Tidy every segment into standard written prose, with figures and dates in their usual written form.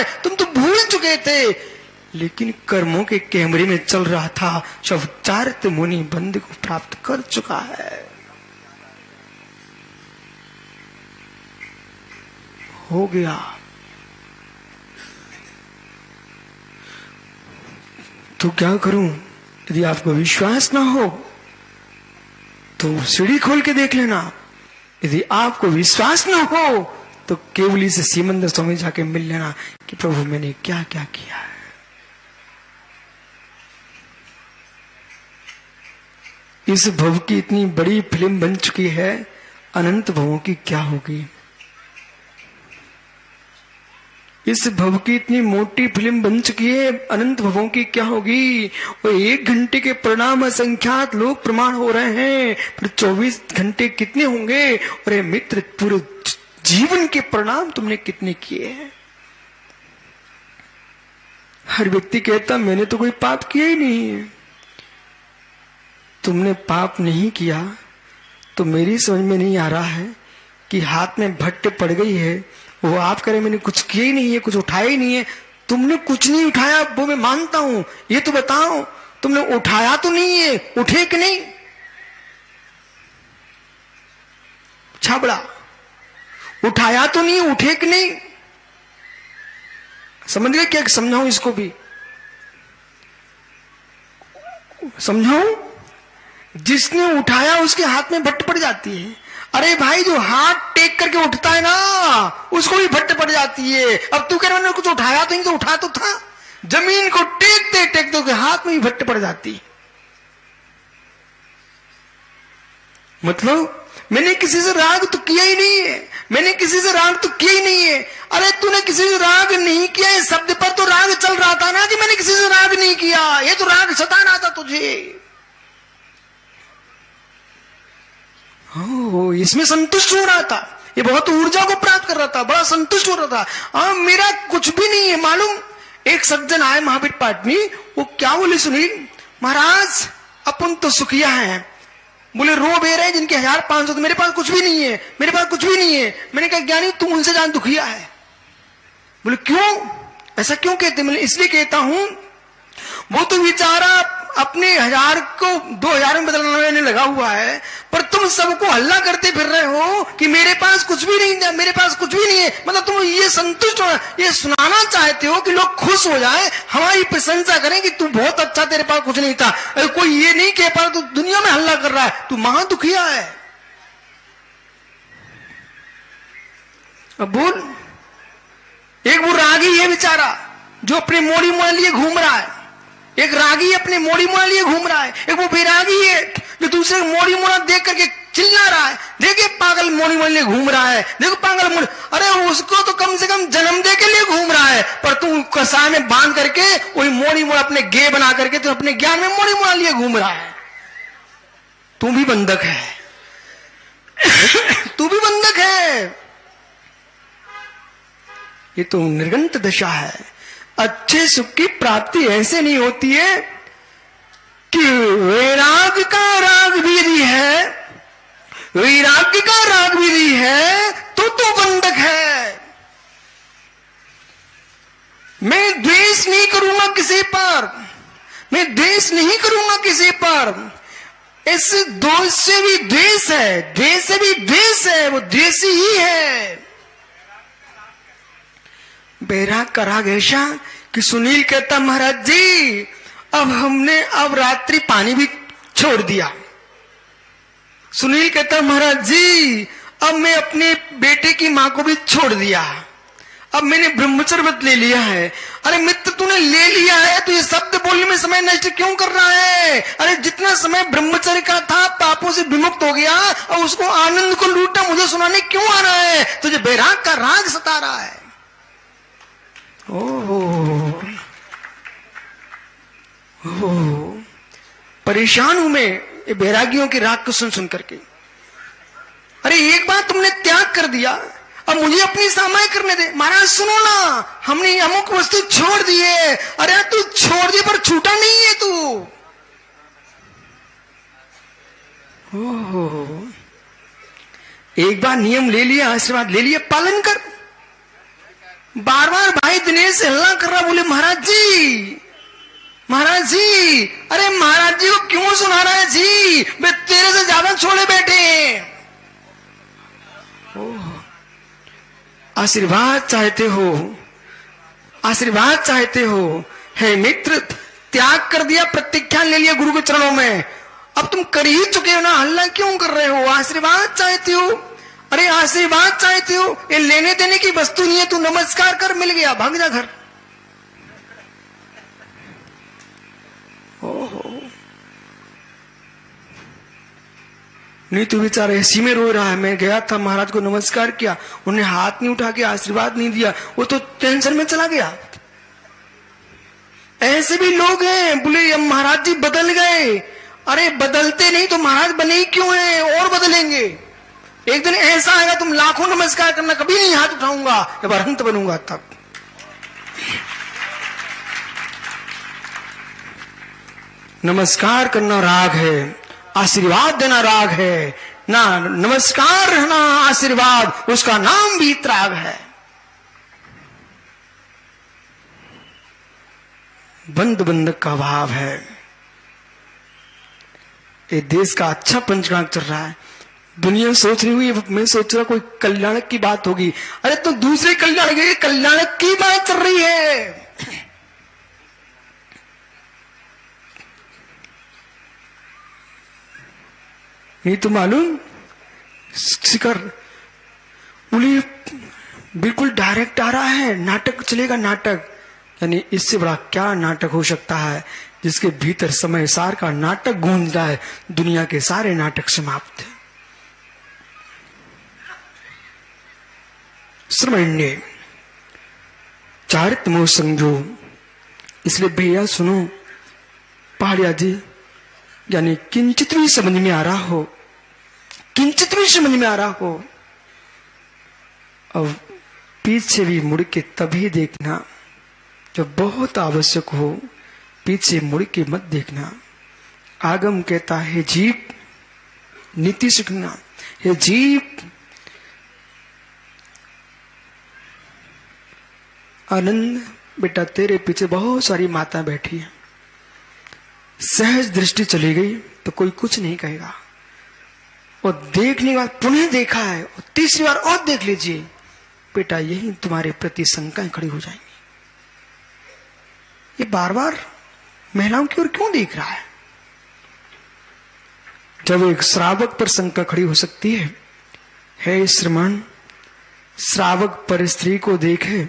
है, तुम तो भूल चुके थे। लेकिन कर्मों के कैमरे में चल रहा था, शवचारित मुनि बंद को प्राप्त कर चुका है। हो गया। तो क्या करूं? यदि आपको विश्वास ना हो तो सीढ़ी खोल के देख लेना। यदि आपको विश्वास ना हो तो केवली से सिमंदर स्वामी जाके मिल लेना कि प्रभु मैंने क्या क्या किया है। इस भव की इतनी बड़ी फिल्म बन चुकी है, अनंत भवों की क्या होगी। इस भव की इतनी मोटी फिल्म बन चुकी है, अनंत भवों की क्या होगी। और 1 घंटे के परिणाम असंख्यात लोग प्रमाण हो रहे हैं, पर 24 घंटे कितने होंगे। और ये मित्र, पूरे जीवन के परिणाम तुमने कितने किए हैं। हर व्यक्ति कहता मैंने तो कोई पाप किया ही नहीं है। तुमने पाप नहीं किया तो मेरी समझ में नहीं आ रहा है कि हाथ में भट्ट पड़ गई है, वो आप करें मैंने कुछ किया ही नहीं है, कुछ उठाया ही नहीं है। तुमने कुछ नहीं उठाया वो मैं मानता हूं, ये तो बताओ तुमने उठाया तो नहीं है, उठे कि नहीं। छाबड़ा, उठाया तो नहीं, उठे कि नहीं। समझ गए क्या? समझाऊं इसको भी, समझाऊं। जिसने उठाया उसके हाथ में भट्ट पड़ जाती है। अरे भाई, जो हाथ टेक करके उठता है ना, उसको भी भट्ट पड़ जाती है। अब तू कह रहा है कुछ उठाया तो नहीं, तो उठा तो था। जमीन को टेकते टेकते हाथ में भी भट्ट पड़ जाती है। मतलब मैंने किसी से राग तो किया ही नहीं है, मैंने किसी से राग तो किया ही नहीं है। अरे तूने किसी से राग नहीं किया, इस शब्द पर तो राग चल रहा था ना कि मैंने किसी से राग नहीं किया। ये तो राग सता रहा था तुझे। इसमें संतुष्ट हो रहा था, ये बहुत ऊर्जा को प्राप्त कर रहा था, बड़ा संतुष्ट हो रहा था। मेरा कुछ भी नहीं है। मालूम, एक सज्जन आए महावीर पाटनी, वो क्या बोले सुनील महाराज, अपन तो सुखिया हैं। बोले रो बे रहे जिनके 1500, तो मेरे पास कुछ भी नहीं है, मेरे पास कुछ भी नहीं है। मैंने कहा ज्ञानी तुम उनसे जान दुखिया है। बोले क्यों, ऐसा क्यों कहते? मैंने इसलिए कहता हूं, वो तो बेचारा अपने 1000 को 2000 में बदलने लगा हुआ है, पर तुम सबको हल्ला करते फिर रहे हो कि मेरे पास कुछ भी नहीं है, मेरे पास कुछ भी नहीं है। मतलब तुम ये संतुष्ट हो, ये सुनाना चाहते हो कि लोग खुश हो जाए, हमारी प्रशंसा करें कि तू बहुत अच्छा, तेरे पास कुछ नहीं था। कोई ये नहीं कह पा, तू दुनिया में हल्ला कर रहा है, तू महा दुखिया है। अब बोल, एक वो रागी है बेचारा जो अपने मोड़ी मोड़ लिए घूम रहा है, एक रागी अपने मोड़ी मोड़ा लिए घूम रहा है, एक वो बैरागी है जो दूसरे मोड़ी मोड़ा देख करके चिल्ला रहा है, देखिए पागल मोड़ी मोड़ लिए घूम रहा है, देखो पागल मोड़ी। अरे उसको तो कम से कम जन्म दे के लिए घूम रहा है, पर तू कसाय में बांध करके वही मोड़ी मोड़ा अपने गे बना करके तू अपने ज्ञान में मोड़ी मोड़ा लिए घूम रहा है। तू भी बंधक है तू भी बंधक है। ये तो निर्गंत दशा है। अच्छे सुख की प्राप्ति ऐसे नहीं होती है कि वैराग का राग विधि है, वैराग्य का राग विधि है तो बंधक है। मैं द्वेष नहीं करूंगा किसी पर, मैं द्वेष नहीं करूंगा किसी पर। इस दोष से भी द्वेष है, द्वेष से भी द्वेष है, वो द्वेषी ही है। बैराग का राग ऐसा कि सुनील कहता महाराज जी अब रात्रि पानी भी छोड़ दिया। सुनील कहता महाराज जी अब मैं अपने बेटे की मां को भी छोड़ दिया, अब मैंने ब्रह्मचर्य व्रत ले लिया है। अरे मित्र तूने ले लिया है तो ये शब्द बोलने में समय नष्ट क्यों कर रहा है? अरे जितना समय ब्रह्मचर्य का था पापों से विमुक्त हो गया और उसको आनंद को लूटा मुझे सुनाने क्यों आ रहा है? तुझे बैराग का राग सता रहा है। परेशान हूं मैं ये बैरागियों के राग को सुन सुन करके। अरे एक बार तुमने त्याग कर दिया, अब मुझे अपनी सामाय करने दे। महाराज सुनो ना, हमने अमुक वस्तु छोड़ दी है। अरे तू छोड़ दी पर छूटा नहीं है तू। एक बार नियम ले लिया, आशीर्वाद ले लिया, पालन कर। बार बार भाई दिनेश हल्ला कर रहा, बोले महाराज जी, महाराज जी, अरे महाराज जी को क्यों सुना रहा है जी, वे तेरे से ज्यादा छोड़े बैठे हैं। आशीर्वाद चाहते हो, आशीर्वाद चाहते हो, हे मित्र, त्याग कर दिया, प्रतिज्ञा ले लिया गुरु के चरणों में, अब तुम कर ही चुके हो ना, हल्ला क्यों कर रहे हो? आशीर्वाद चाहते हो, अरे आशीर्वाद चाहते हो, ये लेने देने की वस्तु नहीं है, तू नमस्कार कर, मिल गया, भाग जा घर। ओहो, नहीं तो बेचारा ऐसी में रो रहा है, मैं गया था महाराज को नमस्कार किया, उन्हें हाथ नहीं उठा के आशीर्वाद नहीं दिया, वो तो टेंशन में चला गया। ऐसे भी लोग हैं, बोले अब महाराज जी बदल गए, अरे बदलते नहीं तो महाराज बने ही क्यों हैं, और बदलेंगे। एक दिन ऐसा आएगा तुम लाखों नमस्कार करना, कभी नहीं हाथ उठाऊंगा, जब अरहंत बनूंगा तब। नमस्कार करना राग है, आशीर्वाद देना राग है ना, नमस्कार रहना आशीर्वाद, उसका नाम भी त्राग है। बंद बंधक का भाव है। ये देश का अच्छा पंचकांग चल रहा है, दुनिया सोच रही हुई, मैं सोच रहा कोई कल्याणक की बात होगी, अरे तो दूसरे कल्याणक की बात चल रही है। नहीं तो मालूम शिखर बोली बिल्कुल डायरेक्ट आ रहा है, नाटक चलेगा, नाटक, यानी इससे बड़ा क्या नाटक हो सकता है, जिसके भीतर समय सार का नाटक गूंज रहा है, दुनिया के सारे नाटक समाप्त है। श्रमण्य चारित्र मोह समझो, इसलिए भैया सुनो, पहाड़िया जी, यानी किंचित भी समझ में आ रहा हो, किंचित भी समझ में आ रहा हो, अब पीछे भी मुड़ के तभी देखना जब बहुत आवश्यक हो, पीछे मुड़ के मत देखना। आगम कहता है जीव नीति सीखना, हे जीव आनंद, बेटा तेरे पीछे बहुत सारी माता बैठी है, सहज दृष्टि चली गई तो कोई कुछ नहीं कहेगा, और देखने के बाद पुनः देखा है और तीसरी बार और देख लीजिए, बेटा यही तुम्हारे प्रति शंकाएं खड़ी हो जाएंगी। ये बार बार महिलाओं की ओर क्यों देख रहा है? जब एक श्रावक पर शंका खड़ी हो सकती है, हे श्रमण, श्रावक पर स्त्री को देखे,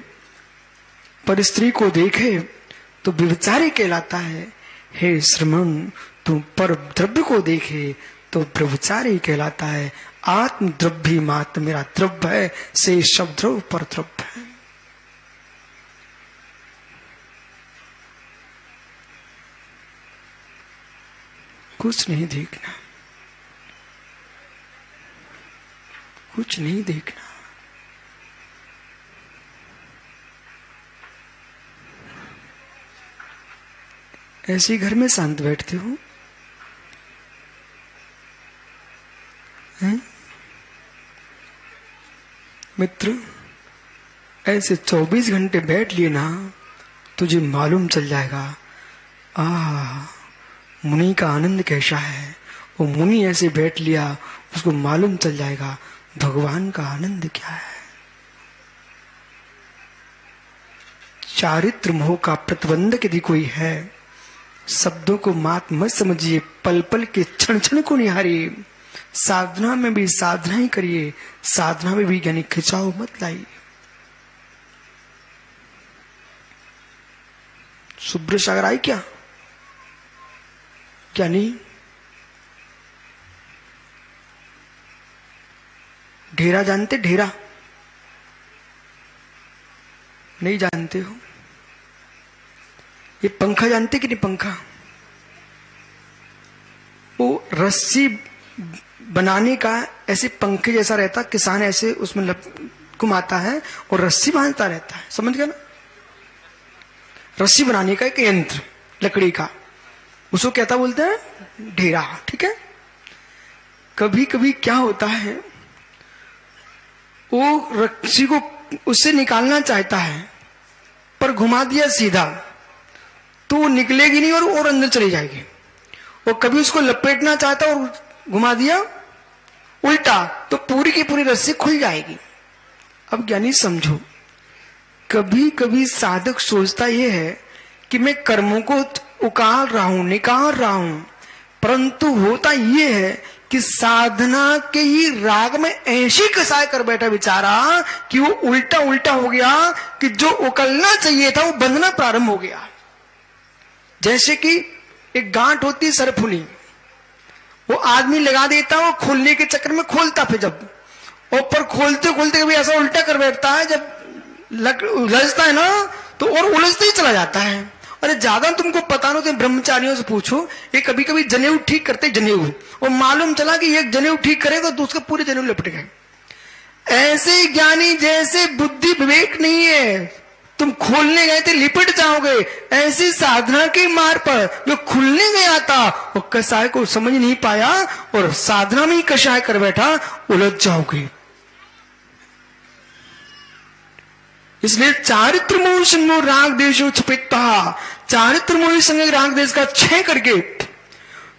पर स्त्री को देखे तो व्यभिचारी कहलाता है। हे श्रमण, तू पर द्रव्य को देखे तो व्यभिचारी कहलाता है। आत्म द्रव्य मात्र मेरा द्रव्य है, से शब्द द्रव्य पर द्रव्य है। कुछ नहीं देखना, कुछ नहीं देखना। ऐसे घर में शांत बैठते हो, मित्र, ऐसे 24 घंटे बैठ लिए ना, तुझे मालूम चल जाएगा मुनि का आनंद कैसा है। वो मुनि ऐसे बैठ लिया, उसको मालूम चल जाएगा भगवान का आनंद क्या है। चारित्र मोह का प्रतिबंधक यदि कोई है, शब्दों को मात मत समझिए, पल पल के क्षण क्षण को निहारिए। साधना में भी साधना ही करिए, साधना में भी यानी खिंचाव मत लाइए। शुभ्र सागर आई क्या? क्या नहीं? ढेरा जानते? ढेरा नहीं जानते हो? ये पंखा जानते कि नहीं? पंखा वो रस्सी बनाने का ऐसे पंखे जैसा रहता, किसान ऐसे उसमें घुमाता है और रस्सी बांधता रहता है, समझ गया ना? रस्सी बनाने का एक यंत्र लकड़ी का, उसको कहता बोलते हैं ढेरा। ठीक है। कभी कभी क्या होता है, वो रस्सी को उससे निकालना चाहता है पर घुमा दिया सीधा तो वो निकलेगी नहीं और अंदर चली जाएगी। और कभी उसको लपेटना चाहता और घुमा दिया उल्टा तो पूरी की पूरी रस्सी खुल जाएगी। अब ज्ञानी समझो, कभी कभी साधक सोचता यह है कि मैं कर्मों को उकाल रहा हूं, निकाल रहा हूं, परंतु होता यह है कि साधना के ही राग में ऐसी कसाय कर बैठा बेचारा कि वो उल्टा उल्टा हो गया कि जो उकलना चाहिए था वो बंधना प्रारंभ हो गया। जैसे कि एक गांठ होती है सरफुनी, वो आदमी लगा देता है, वो खोलने के चक्कर में खोलता, फिर जब ऊपर खोलते खोलते कभी ऐसा उल्टा कर बैठता है, जब उलझता है ना तो और उलझते ही चला जाता है। अरे ज्यादा तुमको पता ना, तो ब्रह्मचारियों से पूछो, ये कभी कभी जनेऊ ठीक करते जनेऊ, और मालूम चला कि एक जनेऊ ठीक करेगा तो उसके पूरे जनेऊ लपट गए। ऐसे ज्ञानी जैसे बुद्धि विवेक नहीं है, तुम खोलने गए थे लिपट जाओगे, ऐसी साधना के मार्ग पर जो खुलने गया था वो कसाय को समझ नहीं पाया और साधना में ही कसाय कर बैठा, उलझ जाओगे। इसलिए चारित्र मोह संगो राग देशो छुपिता, चारित्र मोह संग राग देश का क्षय करके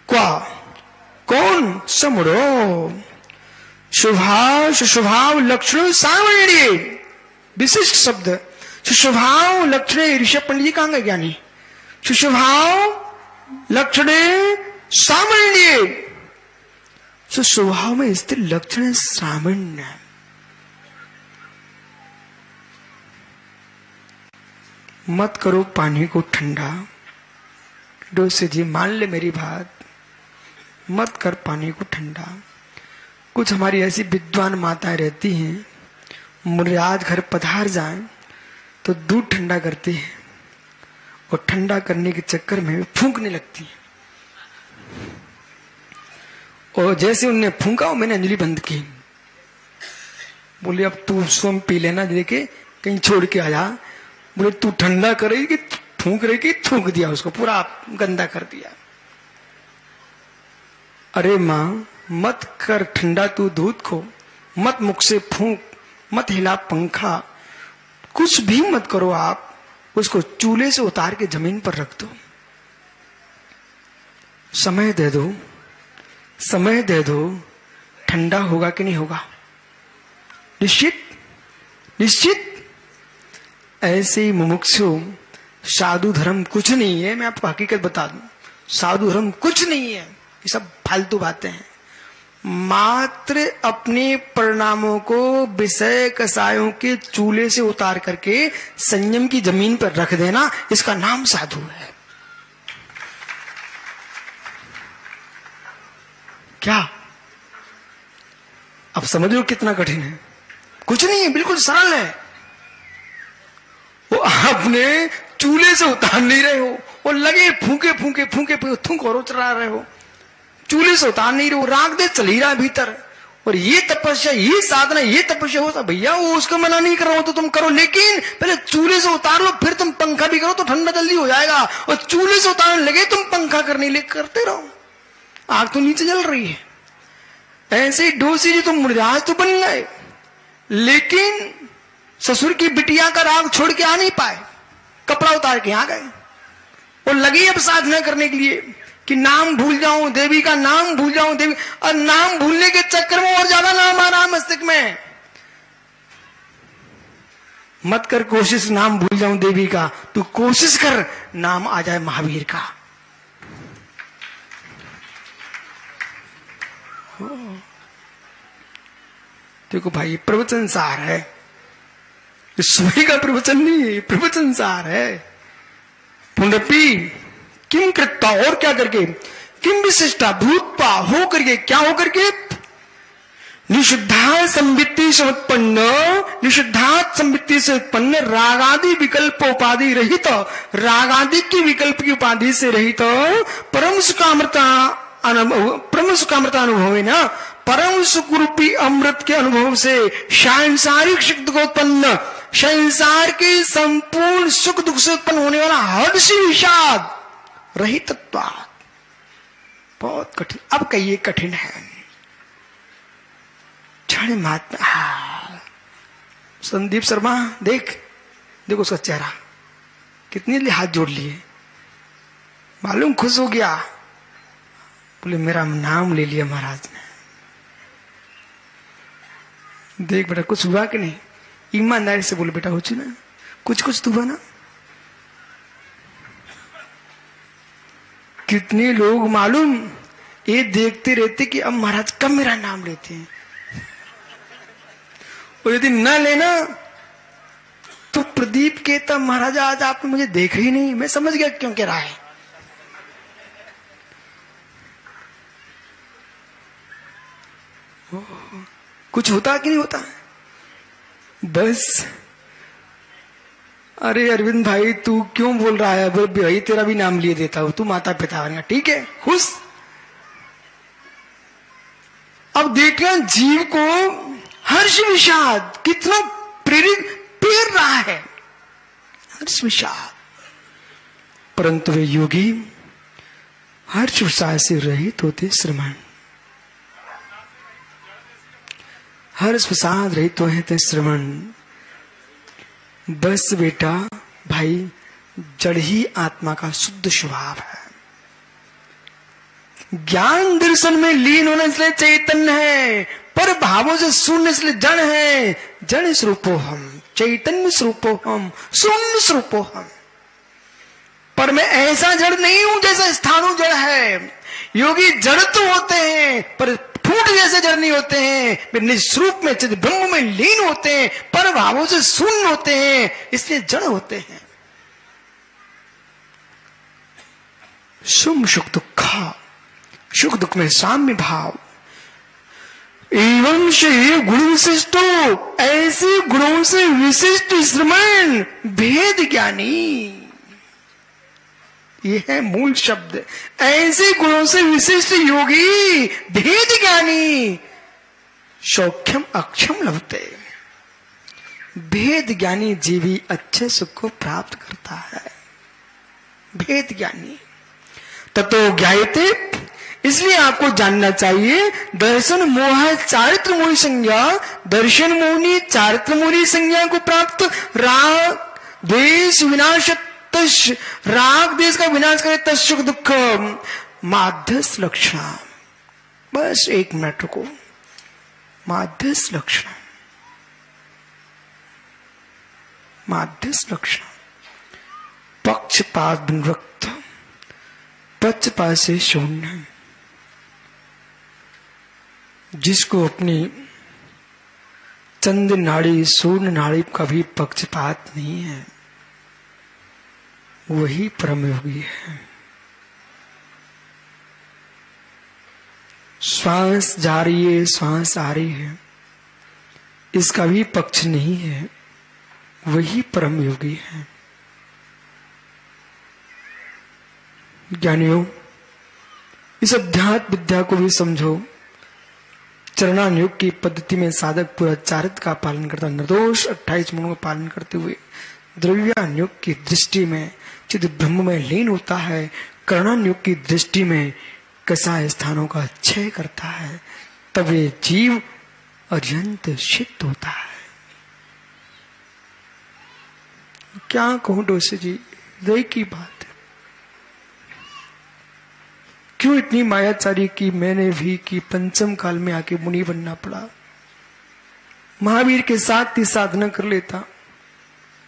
क्या कौन समरो स्वभाव स्वभाव लक्षण सावर्ण्य, विशिष्ट शब्द स्वभाव लक्षण। ऋषभ पंडित जी कहां गए ज्ञानी? स्वभाव लक्षण सामान्य, स्वभाव में स्थिर लक्षण सामान्य। मत करो पानी को ठंडा, डोसे जी मान ले मेरी बात, मत कर पानी को ठंडा। कुछ हमारी ऐसी विद्वान माताएं रहती हैं, मुराद घर पधार जाए तो दूध ठंडा करती है और ठंडा करने के चक्कर में फूंकने लगती है, और जैसे उनने फूंका मैंने अंजलि बंद की, बोले अब तू स्वयं पी लेना, देखे कहीं छोड़ के आ जा। बोले तू ठंडा करेगी कि फूंक रही कि थूक दिया, उसको पूरा गंदा कर दिया। अरे मां मत कर ठंडा तू दूध को, मत मुख से फूंक, मत हिला पंखा, कुछ भी मत करो आप, उसको चूल्हे से उतार के जमीन पर रख दो, समय दे दो, समय दे दो, ठंडा होगा कि नहीं होगा? निश्चित निश्चित। ऐसे ही मुमुक्षु साधु धर्म कुछ नहीं है, मैं आपको हकीकत बता दूं, साधु धर्म कुछ नहीं है, ये सब फालतू बातें हैं। मात्र अपने परिणामों को विषय कसायों के चूल्हे से उतार करके संयम की जमीन पर रख देना, इसका नाम साधु है। क्या अब समझ लो कितना कठिन है? कुछ नहीं है, बिल्कुल सरल है। वो आपने चूल्हे से उतार नहीं रहे हो, और लगे फूके फूके फूके फूके थूक और उचरा रहे हो, चूल्हे से उतार नहीं रहे हो, राग दे चल ही रहा है भीतर। और ये तपस्या, ये साधना, ये तपस्या होता भैया, वो उसको मना नहीं कर रहा हो तो तुम करो, लेकिन पहले चूल्हे से उतार लो, फिर तुम पंखा भी करो तो ठंडा जल्दी हो जाएगा। और चूल्हे से उतारने लगे तुम पंखा करने लगे, करते रहो, आग तो नीचे जल रही है। ऐसे डोसी जी तुम मुर्जाज तो बन गए, लेकिन ससुर की बिटिया का राग छोड़ के आ नहीं पाए, कपड़ा उतार के आ गए और लगी अब साधना करने के लिए कि नाम भूल जाऊं, देवी का नाम भूल जाऊं, देवी, और नाम भूलने के चक्कर में और ज्यादा नाम आ रहा मस्तिष्क में। मत कर कोशिश नाम भूल जाऊं देवी का, तू कोशिश कर नाम आ जाए महावीर का। देखो भाई, प्रवचन सार है, स्वयं का प्रवचन नहीं है, प्रवचन सार है। पुनरपि किम कृत्वा, और क्या करके, किम विशिष्टा भूतपा, हो करके, क्या हो करके, निषिद्धा संवित्ति से उत्पन्न, निषिद्धात संवित्ति से उत्पन्न रागादि विकल्प उपाधि रहित, रागादि की विकल्प की उपाधि से रहित, परम सुखामृता अनुभव है ना, परम सुख रूपी अमृत के अनुभव से सांसारिक शक्ति को उत्पन्न, संसार के संपूर्ण सुख दुख से उत्पन्न होने वाला हर्षी विषाद रहित तत्वात्। बहुत कठिन, अब कहिए कठिन है, क्षण मात्र संदीप शर्मा देख, देखो उसका चेहरा, कितनी लिए हाथ जोड़ लिए, मालूम खुश हो गया। बोले मेरा नाम ले लिया महाराज ने। देख बेटा कुछ हुआ कि नहीं, ईमानदारी से बोले बेटा, हो चुका ना, कुछ कुछ तो हुआ ना। कितने लोग मालूम ये देखते रहते कि अब महाराज कब मेरा नाम लेते हैं, और यदि न लेना तो प्रदीप कहता महाराज आज आपने मुझे देखा ही नहीं, मैं समझ गया क्यों कह रहा है। कुछ होता कि नहीं होता, बस अरे अरविंद भाई तू क्यों बोल रहा है, बोल भाई तेरा भी नाम लिए देता हूं, तू माता पिता बनेगा, ठीक है खुश। अब देखना जीव को हर्ष विषाद कितना प्रेर रहा है, हर्ष विषाद, परंतु वे योगी हर्ष विषाद से रहित होते श्रमण, हर्ष विषाद रहित होते श्रमण। बस बेटा भाई जड़ ही आत्मा का शुद्ध स्वभाव है, ज्ञान दर्शन में लीन होने इसलिए चैतन्य है, पर भावों से शून्य इसलिए जड़ है। जड़ स्वरूपो हम, चैतन्य स्वरूपो हम, शून्य स्वरूपो हम। पर मैं ऐसा जड़ नहीं हूं जैसा स्थाणु जड़ है। योगी जड़ तो होते हैं पर फूट जैसे जड़ नहीं होते हैं, वे निस्वरूप में चिद ब्रह्म में लीन होते हैं, पर भावों से शून्य होते हैं, इसलिए जड़ होते हैं। सुख सुख दुखा, सुख दुख में साम्य भाव, एवं से गुण विशिष्टो, ऐसे गुणों से विशिष्ट श्रमण भेद ज्ञानी, ये है मूल शब्द। ऐसे गुणों से विशिष्ट योगी भेद ज्ञानी, सौख्यम अक्षम लभते, भेद ज्ञानी जीवी अच्छे सुख को प्राप्त करता है। भेद ज्ञानी ततो ज्ञायते, इसलिए आपको जानना चाहिए दर्शन मोह चारित्र मोही संज्ञा, दर्शन मोहनी चारित्र मोही संज्ञा को प्राप्त, राग द्वेष विनाश, राग देश का विनाश करे तत्सुख दुख माध्यस लक्षण। बस एक मिनट रुको, माध्यस लक्षण, माध्यस लक्षण, पक्षपात विरक्त, पक्षपात से शून्य, जिसको अपनी चंद्र नाड़ी सूर्य नाड़ी का भी पक्षपात नहीं है, वही परम योगी है। श्वास जा रही है, श्वास आ रही है, इसका भी पक्ष नहीं है, वही परम योगी है। ज्ञानियों, इस अध्यात्म विद्या को भी समझो। चरणानुयोग की पद्धति में साधक पूरा चारित्र का पालन करता, निर्दोष 28 गुणों का पालन करते हुए द्रव्यानुयोग की दृष्टि में चिद ब्रह्म में लीन होता है। कर्णानुयोग की दृष्टि में कसाय स्थानों का क्षय करता है, तब ये जीव अत्यंत सिद्ध होता है। क्या कहूं डोसे जी, हृदय की बात है। क्यों इतनी मायाचारी की मैंने भी की, पंचम काल में आके मुनि बनना पड़ा। महावीर के साथ ही साधना कर लेता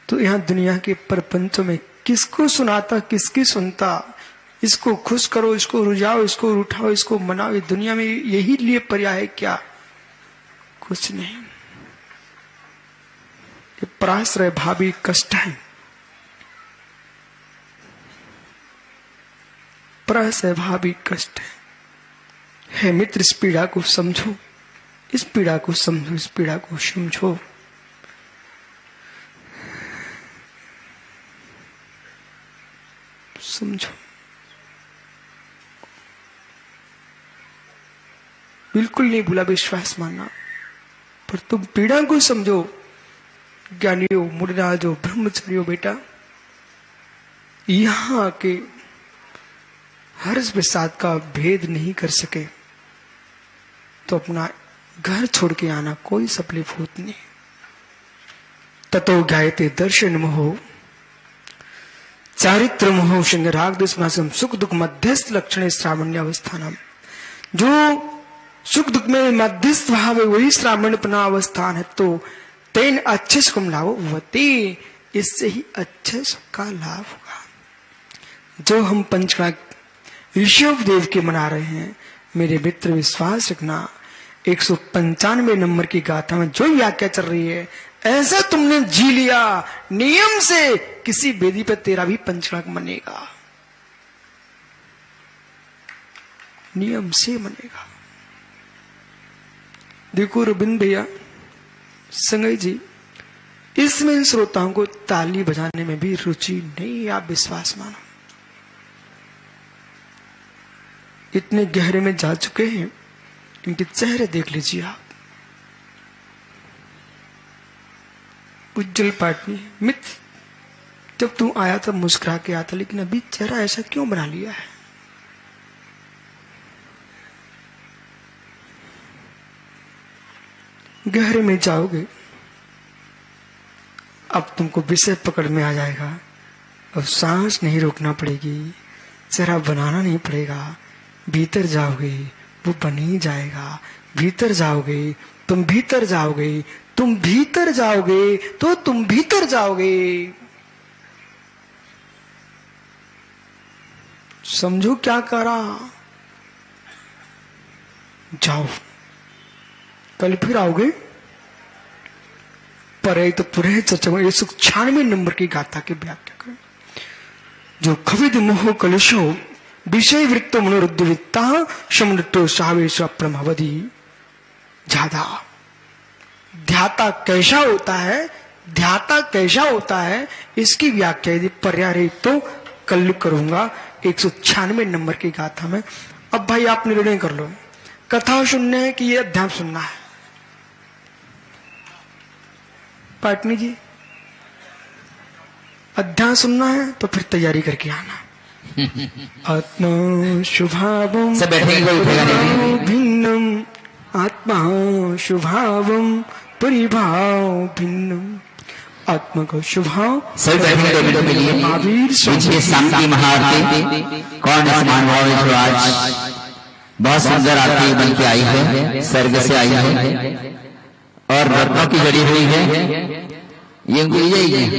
तो यहां दुनिया के प्रपंचों में किसको सुनाता, किसकी सुनता। इसको खुश करो, इसको रुझाओ, इसको उठाओ, इसको मनाओ, ये दुनिया में यही लिए पर्याय है क्या? कुछ नहीं। ये पराश्रय भावी कष्ट है, पराश्रय भावी कष्ट है। मित्र, इस पीड़ा को समझो, इस पीड़ा को समझो, इस पीड़ा को समझो। समझो, बिल्कुल नहीं भूला विश्वास मानना, पर तुम पीड़ा को समझो। ज्ञानियों, मुनिराजो, ब्रह्मचारियों, बेटा यहां आके हर्ष प्रसाद का भेद नहीं कर सके तो अपना घर छोड़ के आना कोई सफलीभूत नहीं। ततो ज्ञायते दर्शन मोह चारित्र मोह श्रृंग राग दुष्मासम सुख दुख मध्यस्थ लक्षण श्रावण्यावस्थानम। जो सुख दुख में मध्यस्थ भाव है वही श्रावणपना अवस्थान है। तो तेन अच्छे सुखम लाभ होती, इससे ही अच्छे सुख का लाभ होगा। जो हम पंचकला ऋषभ देव के मना रहे हैं, मेरे मित्र विश्वास रखना 195 नंबर की गाथा में जो व्याख्या चल रही है, ऐसा तुमने जी लिया नियम से, किसी वेदी पे तेरा भी पंचकला मनेगा, नियम से मनेगा। देखो रविंद्र भैया संगई जी, इसमें श्रोताओं को ताली बजाने में भी रुचि नहीं, आप विश्वास मानो। इतने गहरे में जा चुके हैं, इनके चेहरे देख लीजिए आप। उज्जवल पाटनी मित्र, जब तू आया तब मुस्कुरा के आता, लेकिन अभी चेहरा ऐसा क्यों बना लिया है? गहरे में जाओगे, अब तुमको विषय पकड़ में आ जाएगा। अब सांस नहीं रोकना पड़ेगी, चेहरा बनाना नहीं पड़ेगा। भीतर जाओगे वो बन ही जाएगा। भीतर जाओगे तुम भीतर जाओगे, तुम भीतर जाओगे तो तुम भीतर जाओगे। समझो क्या करा। जाओ, कल फिर आओगे। परे तो पूरे चर्चा में 196 नंबर की गाथा की व्याख्या करें। जो खविद मोह कलुषो विषय वृत्तो मनोरुद्धवित्ता समृतो सावेश प्रमवधि। ज्यादा ध्याता कैसा होता है, ध्याता कैसा होता है, इसकी व्याख्या यदि पर्याय तो कल करूंगा 196 नंबर की गाथा में। अब भाई आप निर्णय कर लो, कथा सुनने है कि ये अध्यात्म सुनना है? पाटनी जी, अध्यात्म सुनना है तो फिर तैयारी करके आना। आत्मा शुभावम भिन्नम, आत्मा शुभावम परिभाव भिन्नम। आत्मा का शुभाव महावीर शांति महाआरती। कौन महानुभाव जो आज बहुत सुंदर आरती बन के आई है, स्वर्ग से आई है और रत्नों की जड़ी हुई है। ये उनको ली जाएगी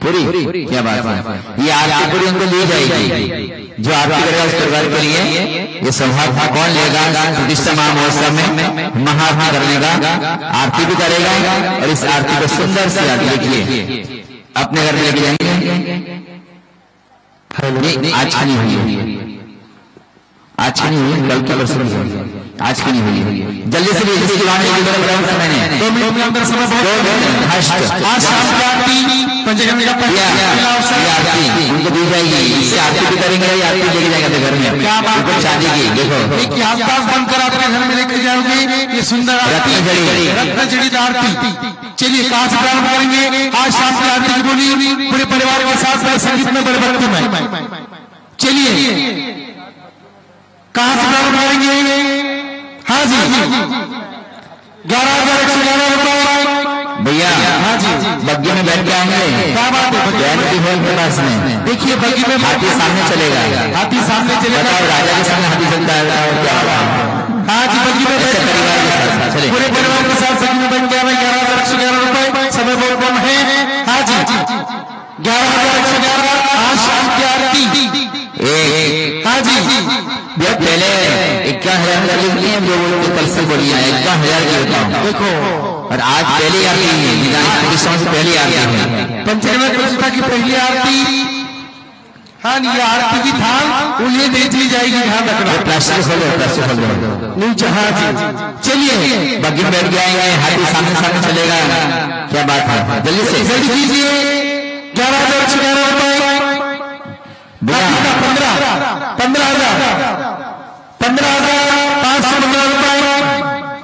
पूरी, क्या बात है, ये आरती पूरी उनको ली जाएगी। जो आरती करेगा उस परिवार के लिए ये सौभाग्य कौन लेगा? प्रतिष्ठा महामहोत्सव में महाआरती करने का, आरती भी करेगा और इस आरती को सुंदर से देखिए अपने घर में लेके जाएंगे। आज की नहीं हुई, आज की नहीं हुई, कल की परसों, आज की नहीं हुई। जल्दी से मैंने 2 मिनट के अंदर समय आज शाम की आरती पंचगंगा का आरती उनको दी जाएगी। इससे आरती भी करेंगे, आरती लेके जाएंगे घर में। क्या बात शादी की, देखो आसपास बनकर आपके घर में लेकर जाओगे। ये सुंदर रत्न जड़ित आरती। चलिए कहाँ से प्रारंभ करेंगे? आज शाम की आरती की बोली पूरे परिवार के साथ संगीत में बड़े भक्ति में। चलिए कहाँ से प्रारंभ करेंगे? हाँ जी, 11,111 रुपए भैया। हाँ जी, बग्गी में बैठ के आएंगे। क्या बात है? जयंती हॉल के पास में देखिए, बग्गी में हाथी सामने चलेगा, हाथी सामने चलेगा। राजा के सामने हाथी चलता है, क्या बात है? हाँ जी, बग्गी में परिवार के साथ चले, पूरे परिवार के साथ बग्गी में बैठ के आए। 11,111 रुपए, समय बहुत कम है। हाँ जी, 11,111 आज शाम की आरती। हाँ जी, पहले 51,000 कर लिखी है, जो लोग कल से बढ़िया है 51,000 की होता हूँ। देखो, और आज पहली आरती है, से पहली आरती है, पंचगंगा प्रतिष्ठा की पहली आरती। हाँ, ये आरती की थाल उन्हें दे दी जाएगी, ध्यान रखना। प्लास्टिक खोलो नीचे। हाँ जी, चलिए बग्गी में बैठ जाएंगे, हाथी सामने सामने चलेगा। क्या बात है? जल्दी से जल्दी कीजिए। 11,111 रुपए, 15,515 रुपए,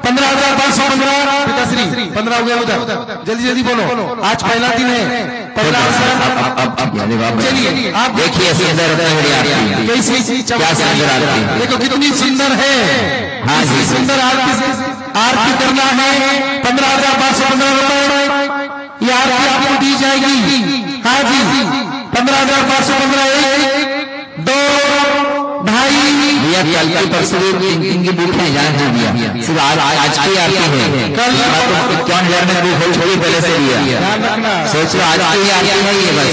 15,515। पिताश्री 15 हो गया उधर, जल्दी जल्दी बोलो। आज पहला दिन है, पहला अवसर। चलिए आप देखिए सुंदर कैसी क्या सुंदर आरती, देखो कितनी सुंदर है। हाँ जी, सुंदर आरती करना है। 15,515 रुपए ये आरती आपको दी जाएगी। हाँ जी, 15,515 1 2 ढाई। भैया कल की परसों इनकी बुक है, जान हो दिया सिर्फ आज की आरती है। कल 51,000 में बुक हो चुकी पहले से दिया, सोच लो आज की आरती है ये बस।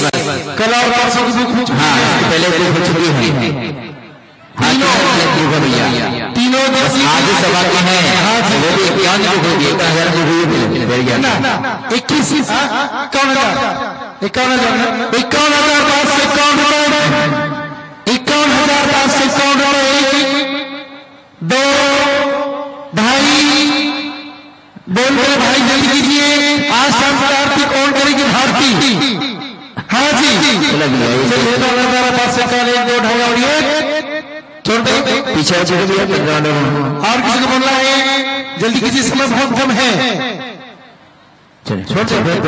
कल और परसों की बुक हाँ पहले बुक हो चुकी है। भैया तीनों आज सभा के हैं, वो भी 51 बुक होगी, 51,000 बुक बढ़ गया ना 21 51,000 51,551 2 ढाई। बोल रहे भाई जल्दी कीजिए। आज शाम की आरती कौन करेगी? भारती। हाँ जी, चलिए 2,551 1 2 ढाई और 1 छोड़ दो पीछे और किसी को बोलना है? जल्दी कीजिए, समय बहुत कम है। छोड़ 1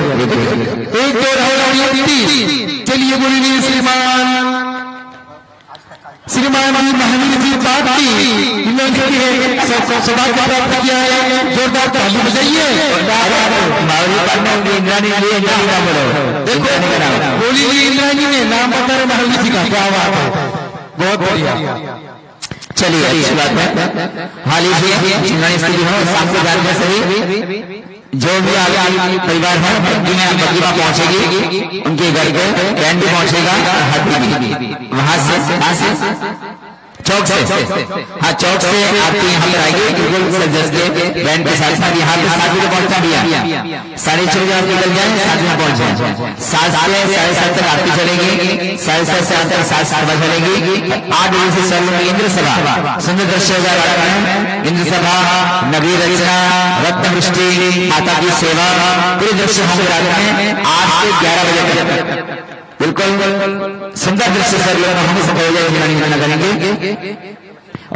2 ढाई और 1 चलिए बोलिए श्रीमान महावीर जी बात की इन्होंने सबको सभा का प्राप्त किया है। जोरदार ताली बजाइए। देखो बोलिए इंद्राणी ने नाम बता रहे महावीर जी का, क्या बात है, बहुत बढ़िया। चलिए अच्छी बात है। हाल ही में शाम को जानते सभी जो भी आगे परिवार है बकरीबा पहुंचेगी, उनके घर को कैंड भी पहुंचेगा, वहां से चौक से, हाँ चौक से आरती यहाँ पर आएगी बिल्कुल सजस के बैंड के साथ साथ। यहाँ पे 7 बजे पहुंचना भैया, 6:30 आप निकल जाए, 7 बजे पहुंच जाए। 7 से 7:30 तक आरती चलेगी, 7:30 से 7:30 बजे चलेगी। 8 बजे से चल रही इंद्र सभा, सुंदर दृश्य होगा। इंद्र सभा, नवी रचना, रत्न वृष्टि, माता की सेवा, पूरे दृश्य होंगे रात में 8 से 11 बजे तक। बिल्कुल सुंदर दृश्य सर लोग हम सब करेंगे।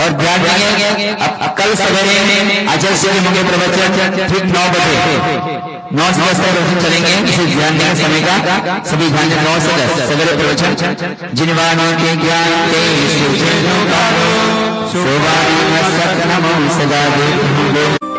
और ध्यान देंगे अब कल सवेरे आचार्य श्री होंगे प्रवचन ठीक 9 बजे, 9 से 10 तक प्रवचन चलेंगे। इसे ध्यान देंगे समय का, सभी ध्यान दें। 9 से 10 सवेरे प्रवचन। जिनवानों के ज्ञान नमो सदा देव।